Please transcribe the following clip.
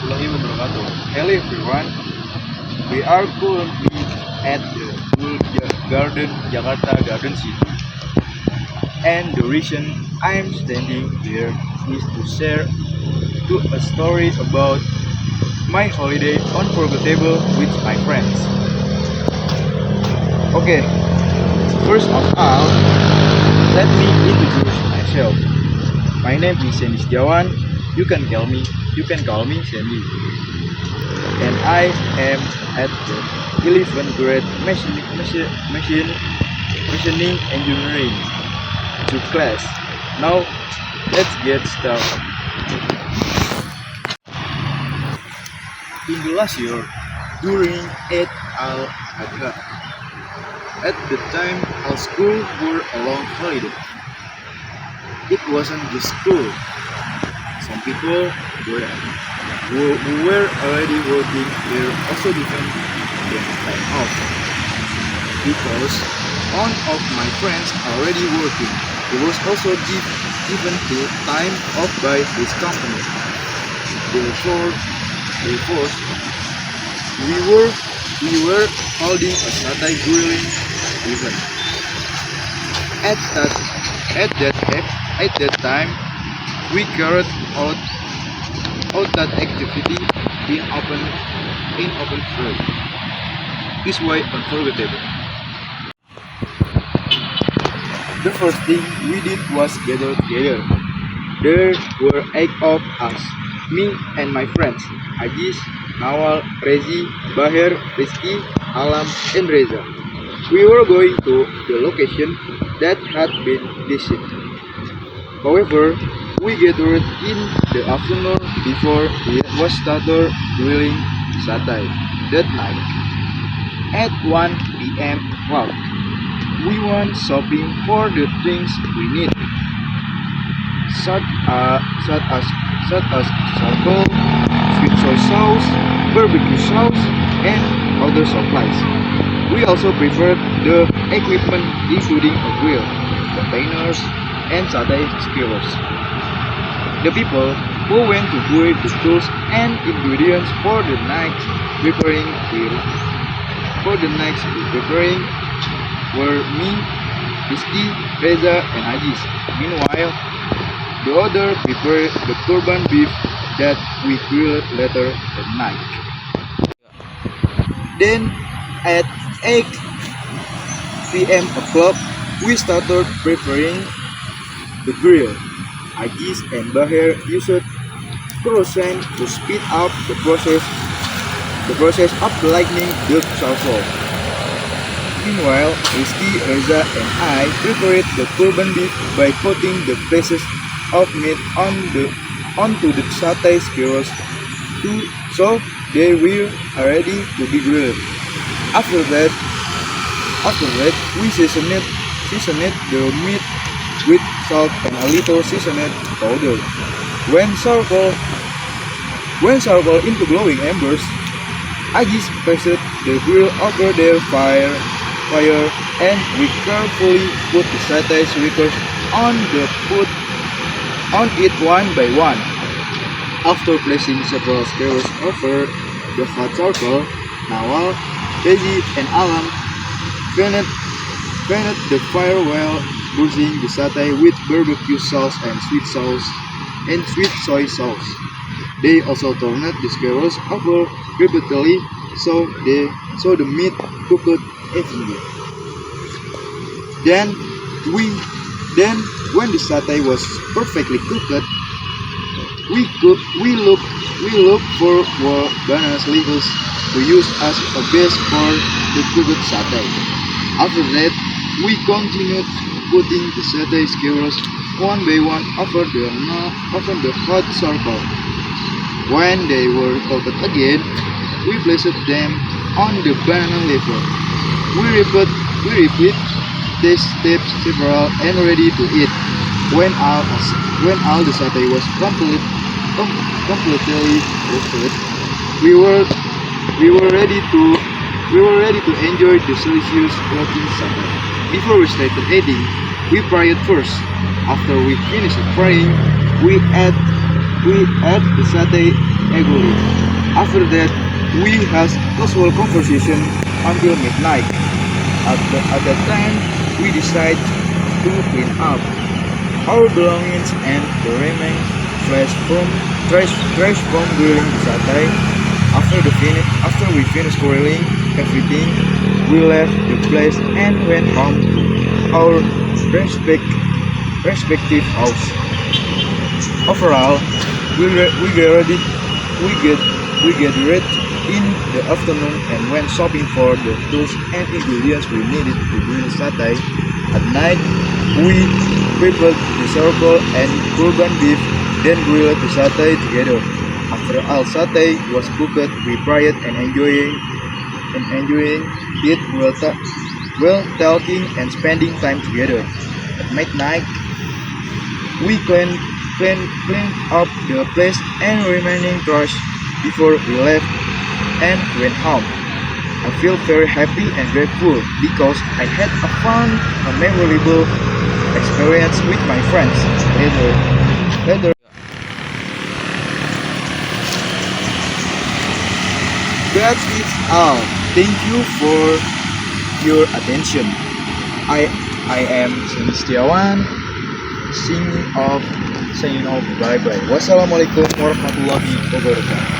warahmatullahi wabarakatuh. Hello everyone, we are currently at the Garden, Jakarta Garden City. And the reason I'm standing here is to share a story about my holiday unforgettable with my friends. Okay, first of all, let me introduce myself. My name is Sandy Setiawan. You can call me Sandy. And I am at the 11th grade machining engineering to class. Now let's get started. In the last year, during Eid al-Adha, at the time our school were a long holiday. It wasn't just school. Some people who were already working were also given their time off. Because one of my friends already working, he was also given the time off by his company. Therefore, we were holding a satay grilling event. At that time, we carried out that activity in open field. This way unforgettable. The first thing we did was gather together. There were 8 of us, me and my friends, Ajis, Nawal, Rezi, Bahir, Rizky, Alam, and Reza. We were going to the location that had been decided. However, we gathered in the afternoon before we was started grilling satay that night. At 1 p.m. Wow, we went shopping for the things we need, such as charcoal, sweet soy sauce, barbecue sauce, and other supplies. We also prepared the equipment including a grill, containers, and satay skewers. The people who went to buy the tools and ingredients for the next preparing were me, Rizky, Reza, and Ajis. Meanwhile, the other prepared the kurban beef that we grilled later that night. Then at 8 p.m. o'clock, we started preparing the grill. Ajis and Bahir used kerosene to speed up the process of lightening the charcoal. Meanwhile, Rizky, Reza, and I prepared the kurban beef by putting the pieces of meat onto the satay skewers so they were ready to be grilled. After that, we seasoned the meat with salt and a little seasoned powder. When charcoal into glowing embers, Ajis placed the grill over their fire and we carefully put the satay skewers on it one by one. After placing several skewers over the hot charcoal, Nawal, Rezi, and Alam fanned the fire while bruising the satay with barbecue sauce and sweet soy sauce. They also turned the skewers over repeatedly so the meat cooked evenly. Then when the satay was perfectly cooked, we look for banana leaves to use as a base for the cooked satay. After that, we continued putting the satay skewers one by one over the hot charcoal. When they were cooked again, we placed them on the banana leaves. We repeat this step several and ready to eat. When all the satay was completely roasted, we were ready to enjoy the delicious looking satay. Before we started eating, we fried first. After we finished frying, we add the satay eagerly. After that, we had casual conversation until midnight. At that time, we decided to clean up our belongings and the remaining trash from grilling the satay. After we finished grilling everything, we left the place and went home to our respective house. Overall, we get we gathered in the afternoon and went shopping for the tools and ingredients we needed to grill satay. At night, we prepared the circle and kurban beef, then grilled the satay together. After all satay was cooked, we prayed and enjoying it while talking and spending time together. At midnight, we cleaned up the place and remaining trash before we left and went home. I feel very happy and grateful because I had a fun and memorable experience with my friends. Later, that's it all. Thank you for your attention. I am Setiawan. Signing off. Bye bye. Wassalamualaikum warahmatullahi wabarakatuh.